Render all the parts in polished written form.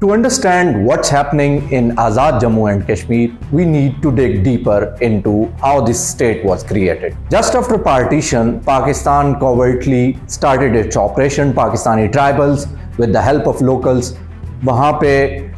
To understand what's happening in Azad Jammu and Kashmir, we need to dig deeper into how this state was created. Just after partition, Pakistan covertly started its operation Pakistani Tribals with the help of locals. वहाँ पे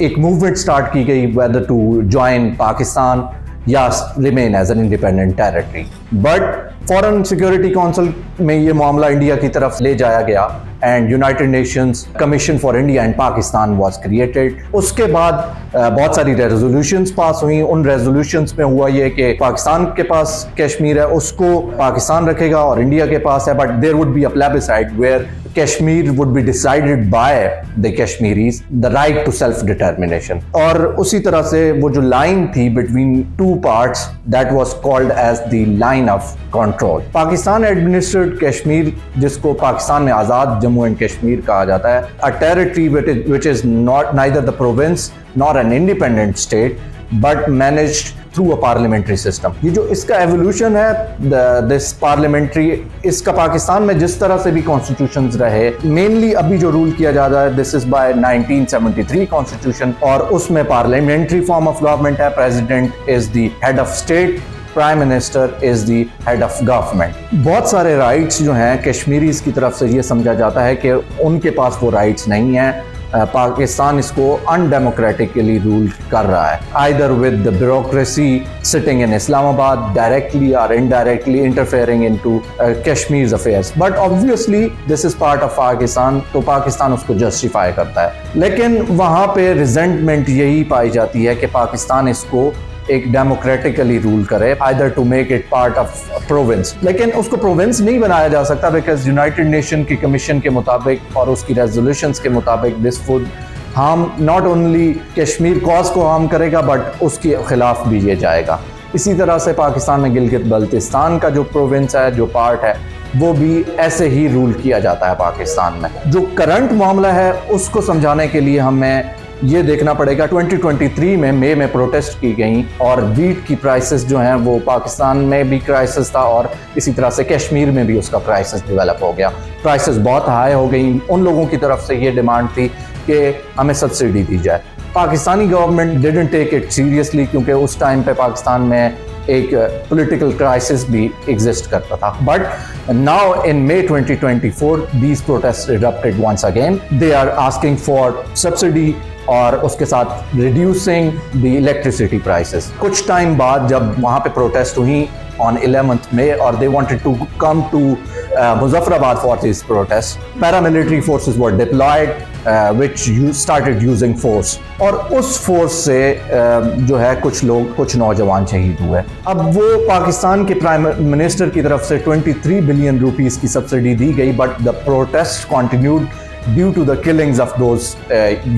एक movement start की गई whether to join Pakistan या remain as an independent territory. But foreign security council में ये मामला India की तरफ ले जाया गया and United Nations commission for India and Pakistan was created. उसके बाद बहुत सारी रेजोल्यूशंस पास हुई। उन रेजोल्यूशंस में हुआ ये कि पाकिस्तान के पास कश्मीर है उसको पाकिस्तान रखेगा और इंडिया के पास है, but there would be a plebiscite where Kashmir would be decided by the Kashmiris the right to self determination. और उसी तरह से वो जो लाइन थी between two parts that was called as the line of control. Pakistan administered Kashmir, जिसको पाकिस्तान में आजाद जम्मू एंड कश्मीर कहा जाता है, a territory which is not neither the province nor an independent state but managed through a parliamentary system. ये जो इसका evolution है this parliamentary, इसका पाकिस्तान में जिस तरह से भी कॉन्स्टिट्यूशंस रहे, मेनली अभी जो रूल किया जा रहा है दिस इज बाय 1973 कॉन्स्टिट्यूशन और उसमें पार्लियामेंट्री फॉर्म ऑफ गवर्नमेंट है। President is the head of state, prime minister is the head of government. बहुत सारे राइट्स जो हैं कश्मीरीज की तरफ से ये समझा जाता है कि उनके पास वो राइट्स नहीं हैं। पाकिस्तान इसको अनडेमोक्रेटिकली रूल कर रहा है, either with the bureaucracy sitting in Islamabad directly और indirectly interfering into Kashmir affairs. But obviously this is part of Pakistan, तो पाकिस्तान उसको जस्टिफाई करता है। लेकिन वहाँ पे रिजेंटमेंट यही पाई जाती है कि पाकिस्तान इसको एक डेमोक्रेटिकली रूल करे, either to make it part of province. लेकिन उसको प्रोविंस नहीं बनाया जा सकता बिकॉज यूनाइटेड नेशन की कमीशन के मुताबिक और उसकी रेजोल्यूशंस के मुताबिक this would harm not only Kashmir cause को हार्म करेगा बट उसके खिलाफ भी ये जाएगा। इसी तरह से पाकिस्तान में गिलगित बल्तिस्तान का जो प्रोविंस है, जो पार्ट है, वो भी ऐसे ही रूल किया जाता है पाकिस्तान में। जो करंट मामला है उसको समझाने के लिए हमें ये देखना पड़ेगा 2023 में मई में प्रोटेस्ट की गई और वीट की प्राइसेस जो हैं वो पाकिस्तान में भी क्राइसिस था और इसी तरह से कश्मीर में भी उसका क्राइसिस डेवलप हो गया। प्राइसेस बहुत हाई हो गई। उन लोगों की तरफ से ये डिमांड थी कि हमें सब्सिडी दी जाए। Pakistani government didn't take it seriously क्योंकि उस टाइम पे पाकिस्तान में एक पॉलिटिकल क्राइसिस भी एग्जिस्ट करता था। But now in May 2024 these protest erupted once again. They are asking for subsidy और उसके साथ रिड्यूसिंग द इलेक्ट्रिसिटी प्राइसेस। कुछ टाइम बाद जब वहाँ पे प्रोटेस्ट हुई on 11th May और they wanted to come to Muzaffarabad for this protest, paramilitary forces were deployed which started using force और उस फोर्स से जो है कुछ नौजवान शहीद हुए। अब वो पाकिस्तान के प्राइम मिनिस्टर की तरफ से 23 बिलियन रुपीस की सब्सिडी दी गई but the protest continued due to the killings of those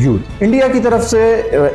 youth. India की तरफ से,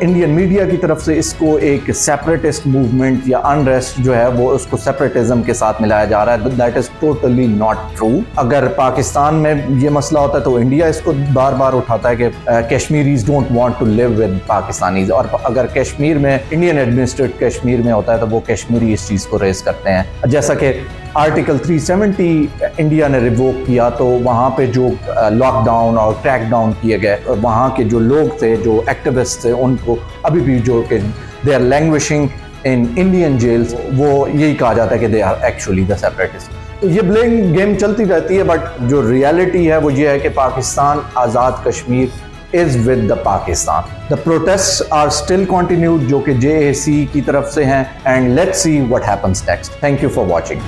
इंडियन मीडिया की तरफ से इसको एक सेपरेटिस्ट मूवमेंट या अनरेस्ट जो है वो उसको सेपरेटिज्म के साथ मिलाया जा रहा है। That is totally not true. अगर पाकिस्तान में ये मसला होता है तो इंडिया इसको बार बार उठाता है कि Kashmiris don't want to live with Pakistanis, और अगर कश्मीर में इंडियन एडमिनिस्ट्रेट कश्मीर में होता है तो वो कश्मीरी इस चीज़ को रेज करते हैं। जैसा कि आर्टिकल 370 इंडिया ने रिवोक किया तो वहाँ पे जो लॉकडाउन और क्रैकडाउन किए गए, वहाँ के जो लोग थे, जो एक्टिविस्ट थे, उनको अभी भी जो कि they are languishing in Indian jails, वो यही कहा जाता है कि they are actually the separatist. तो ये ब्लेम गेम चलती रहती है बट जो रियलिटी है वो ये है कि Pakistan Azad Kashmir is with the Pakistan. The protests are still continued जो कि JAC की तरफ से हैं and let's see what happens next. Thank you for watching.